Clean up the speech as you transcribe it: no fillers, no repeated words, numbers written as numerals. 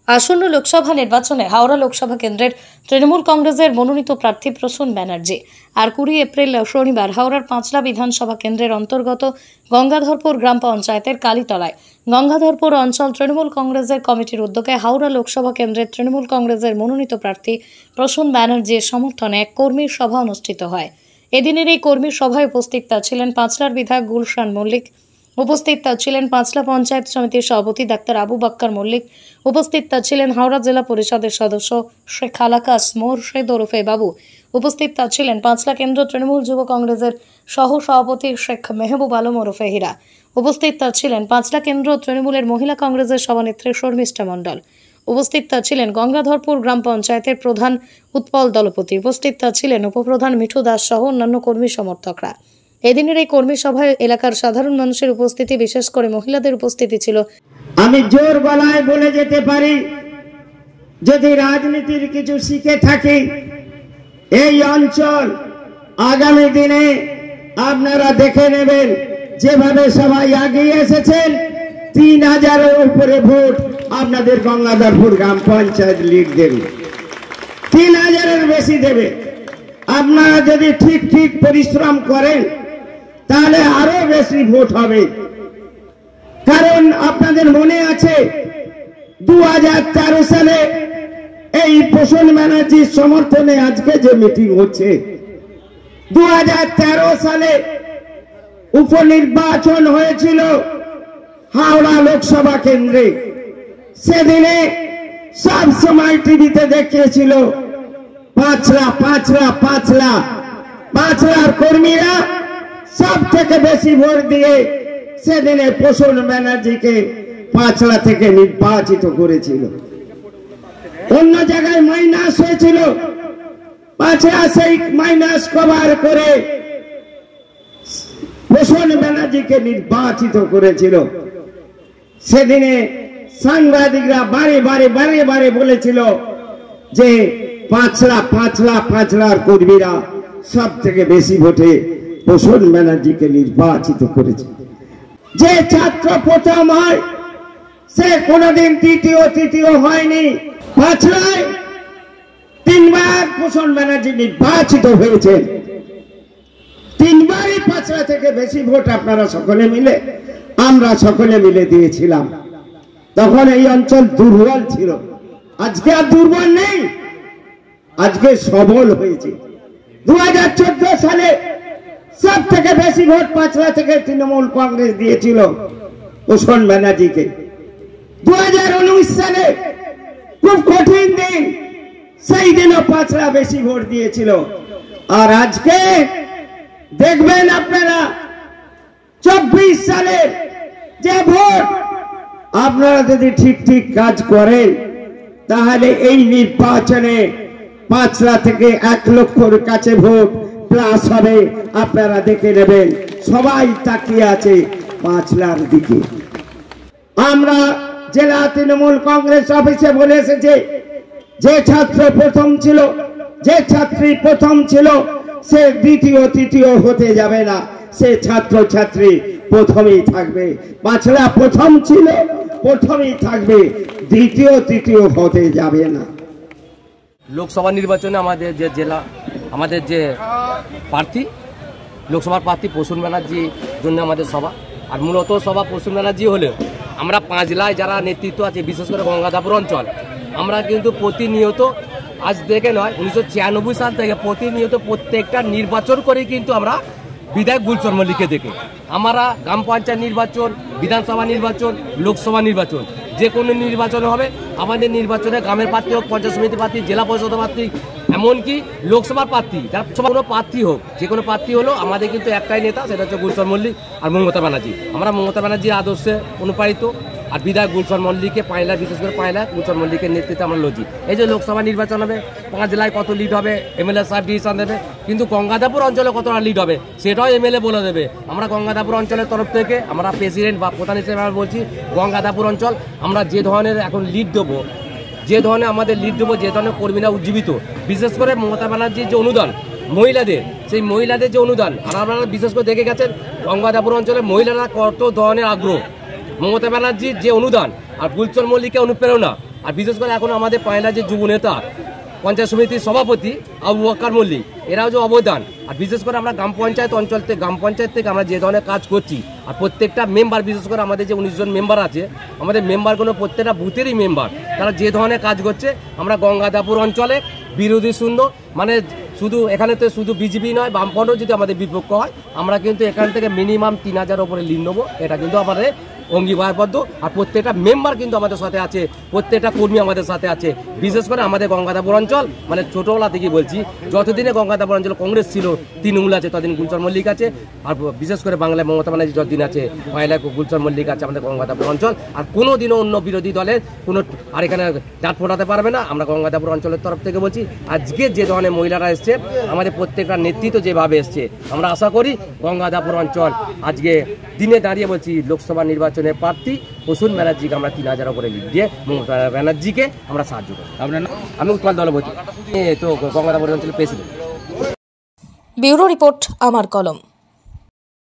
আসন্ন লোকসভা নির্বাচনে হাওড়া লোকসভা কেন্দ্রের তৃণমূল কংগ্রেসের মনোনীত প্রার্থী প্রসূন ব্যানার্জি আর 20 এপ্রিল শনিবার হাওড়ার পাঁচলা বিধানসভা কেন্দ্রের অন্তর্গত গঙ্গাধরপুর গ্রাম পঞ্চায়েতের কালীতলায় গঙ্গাধরপুর অঞ্চল তৃণমূল কংগ্রেসের কমিটির উদ্যোগে হাওড়া লোকসভা কেন্দ্রের তৃণমূল কংগ্রেসের মনোনীত প্রার্থী প্রসূন ব্যানার্জির সমর্থনে এক কর্মী সভা অনুষ্ঠিত হয়। এদিনের এই কর্মী সভায় উপস্থিত ছিলেন পাঁচলার বিধায়ক গুলশান মল্লিক, উপস্থিত ছিলেন পাঁচলা পঞ্চায়েত সমিতির সভাপতি ডাক্তার আবু বাক্কার মল্লিক, উপস্থিত ছিলেন হাওড়া জেলা পরিষদের সদস্য শেখ আলাকাস মোরশেদ ওরফে বাবু, উপস্থিত ছিলেন পাঁচলা কেন্দ্র তৃণমূল যুব কংগ্রেসের সহ সভাপতি শেখ মেহবুব আলম ওরফে হীরা, উপস্থিত ছিলেন পাঁচলা কেন্দ্র তৃণমূলের মহিলা কংগ্রেসের সভানেত্রী শর্মিষ্ঠা মণ্ডল, উপস্থিত ছিলেন গঙ্গাধরপুর গ্রাম পঞ্চায়েতের প্রধান উৎপল দলপতি, উপস্থিত ছিলেন উপপ্রধান মিঠু দাস সহ অন্যান্য কর্মী সমর্থকরা। এদিনের এই কর্মী সভায় এলাকার সাধারণ মানুষের উপস্থিতি, বিশেষ করে মহিলাদের উপস্থিতি ছিল। আমি জোর গলায় বলে যেতে পারি, যদি রাজনীতির কিছু শিখে থাকি, এই অঞ্চল আগামী দিনে আপনারা দেখে নেবেন যেভাবে সবাই এগিয়ে এসেছেন, 3000-এর উপরে ভোট আপনাদের গঙ্গাধরপুর গ্রাম পঞ্চায়েত লিড দেবে, 3000-এর বেশি দেবে। আপনারা যদি ঠিক পরিশ্রম করেন তাহলে আরো বেশি ভোট হবে। কারণ আপনাদের মনে আছে 2013 সালে এই প্রসূন ব্যানার্জির সমর্থনে আজকে যে মিটিং হচ্ছে, 2013 সালে উপনির্বাচন হয়েছিল হাওড়া লোকসভা কেন্দ্রে। সেদিনে সব সময় টিভিতে দেখিয়েছিল পাঁচলার কর্মীরা সব থেকে বেশি ভোট দিয়ে সেদিনে প্রসূন ব্যানার্জিকে পাঁচলা থেকে নির্বাচিত করেছিল। অন্য জায়গায় মাইনাস হয়েছিল, পাঁচলা সেই মাইনাস কভার করে প্রসূন ব্যানার্জিকে নির্বাচিত করেছিল। সেদিনে সাংবাদিকরা বারে বলেছিল যে পাঁচলার কর্মীরা সব থেকে বেশি ভোটে প্রসূন ব্যানার্জিকে নির্বাচিত করেছে। যে ছাত্র প্রথম হয় সে কোনদিন তৃতীয় হয়নি। পাঁচলায় 3 বার প্রসূন ব্যানার্জি নির্বাচিত হয়েছে, 3 বারই পাঁচলা থেকে বেশি ভোট আপনারা আমরা সকলে মিলে দিয়েছিলাম। তখন এই অঞ্চল দুর্বল ছিল, আজকে আর দুর্বল নেই, আজকে সবল হয়েছে। 2014 সালে সব থেকে বেশি ভোট পাঁচলা থেকে তৃণমূল কংগ্রেস দিয়েছিল প্রসূন ব্যানার্জিকে। 2019 সালে খুব কঠিন দিন, সেই দিনও পাঁচলা বেশি ভোট দিয়েছিল। আর আজকে দেখবেন আপনারা 24 সালে যে ভোট, আপনারা যদি ঠিক কাজ করেন তাহলে এই নির্বাচনে পাঁচলা থেকে 1 লক্ষর কাছে ভোট প্লাস হবে। আপনারা দেখে নেবেন, সবাই তাকিয়ে আছে পাঁচলার দিকে। আমরা জেলা তৃণমূল কংগ্রেস অফিসে বলে এসেছে, যে ছাত্র প্রথম ছিল, যে ছাত্রী প্রথম ছিল, সে দ্বিতীয় তৃতীয় হতে যাবে না, সে ছাত্রছাত্রী প্রথমেই থাকবে। পাঁচলা প্রথম ছিল, প্রথমেই থাকবে, দ্বিতীয় তৃতীয় হতে যাবে না। লোকসভা নির্বাচনে আমাদের যে জেলা, আমাদের যে প্রার্থী, লোকসভার প্রার্থী প্রসূন ব্যানার্জির জন্য আমাদের সভা। আর মূলত সভা প্রসূন ব্যানার্জি হলেও আমরা পাঁচলায় যারা নেতৃত্ব আছে, বিশেষ করে গঙ্গাধরপুর অঞ্চল, আমরা কিন্তু প্রতিনিয়ত, আজ থেকে নয় 1996 সাল থেকে প্রতিনিয়ত প্রত্যেকটা নির্বাচন করে কিন্তু আমরা বিধায়ক গুলশান মল্লিককে দেখে, আমরা গ্রাম পঞ্চায়েত নির্বাচন, বিধানসভা নির্বাচন, লোকসভা নির্বাচন, যে কোনো নির্বাচন হবে আমাদের নির্বাচনে গ্রামের প্রার্থী হোক, পঞ্চায়েত সমিতি প্রার্থী, জেলা পরিষদ প্রার্থী, এমনকি লোকসভার প্রার্থী, যারা কোনো প্রার্থী হোক, যে কোনো প্রার্থী হলো আমাদের কিন্তু একটাই নেতা, সেটা হচ্ছে গুলশান মল্লিক আর মমতা ব্যানার্জি। আমরা মমতা ব্যানার্জির আদর্শে অনুপ্রাণিত, আর বিধায়ক গুলশান মল্লিককে পাঁচলা, বিশেষ করে পাঁচলা গুলশান মল্লিকের নেতৃত্বে আমরা লজি। এই যে লোকসভা নির্বাচন হবে, 5 জেলায় কত লিড হবে, এমএলএ সাহেব ডিসিশন দেবে, কিন্তু গঙ্গাধরপুর অঞ্চলে কতটা লিড হবে সেটাও এমএলএ বলে দেবে। আমরা গঙ্গাধরপুর অঞ্চলের তরফ থেকে আমরা প্রেসিডেন্ট বা প্রধান হিসেবে আমরা বলছি, গঙ্গাধরপুর অঞ্চল আমরা যে ধরনের এখন লিড দেবো, যে ধরনের আমাদের লিড দেবো, যে ধরনের কর্মীরা উজ্জীবিত, বিশেষ করে মমতা ব্যানার্জির যে অনুদান মহিলাদের, সেই মহিলাদের যে অনুদান, আর আপনারা বিশেষ করে দেখে গেছেন গঙ্গাধরপুর অঞ্চলে মহিলারা কত ধরনের আগ্রহ, মমতা ব্যানার্জির যে অনুদান আর গুলশান মল্লিকের অনুপ্রেরণা, আর বিশেষ করে এখন আমাদের পায়না যে যুব নেতা পঞ্চায়েত সমিতির সভাপতি আবু বকর মল্লিক, এরাও যে অবদান। আর বিশেষ করে আমরা গ্রাম পঞ্চায়েত অঞ্চল থেকে গ্রাম পঞ্চায়েত থেকে আমরা যে ধরনের কাজ করছি, আর প্রত্যেকটা মেম্বার, বিশেষ করে আমাদের যে 19 জন মেম্বার আছে, আমাদের মেম্বারগুলো প্রত্যেকটা বুথেরই মেম্বার, তারা যে ধরনের কাজ করছে, আমরা গঙ্গাদাপুর অঞ্চলে বিরোধী শূন্য, মানে শুধু এখানে তো শুধু বিজেপি নয়, বামফ্রন্টও যদি আমাদের বিপক্ষ হয়, আমরা কিন্তু এখান থেকে মিনিমাম 3000 ওপরে লিড নেবো, এটা কিন্তু আমাদের অঙ্গীকারবদ্ধ। আর প্রত্যেকটা মেম্বার কিন্তু আমাদের সাথে আছে, প্রত্যেকটা কর্মী আমাদের সাথে আছে। বিশেষ করে আমাদের গঙ্গাদাপুর অঞ্চল, মানে ছোটোবেলা থেকে বলছি, যতদিনে গঙ্গাদাপুর অঞ্চল কংগ্রেস ছিল, তৃণমূল আছে, ততদিন গুলশান মল্লিক আছে। আর বিশেষ করে বাংলায় মমতা ব্যানার্জি যতদিন আছে, পয়লায় গুলশান মল্লিক আছে আমাদের গঙ্গাদাপুর অঞ্চল। আর কোনো দিনও অন্য বিরোধী দলের কোনো আর এখানে ডাট ফোটাতে পারবে না। আমরা গঙ্গাদাপুর অঞ্চলের তরফ থেকে বলছি, আজকে যে ধরনের মহিলারা এসছে, আমাদের প্রত্যেকটা নেতৃত্ব যেভাবে এসছে, আমরা আশা করি গঙ্গাদাপুর অঞ্চল আজকে দিনে দাঁড়িয়ে বলছি লোকসভা নির্বাচনের প্রার্থী প্রসূন ব্যানার্জিকে আমরা 3000 উপরে লিড দিয়ে মমতা ব্যানার্জিকে আমরা সাহায্য করি। আমি উৎপল দলপতি, তো গঙ্গাদাপুর অঞ্চলের প্রেসিডেন্ট। ব্যুরো রিপোর্ট, আমার কলম।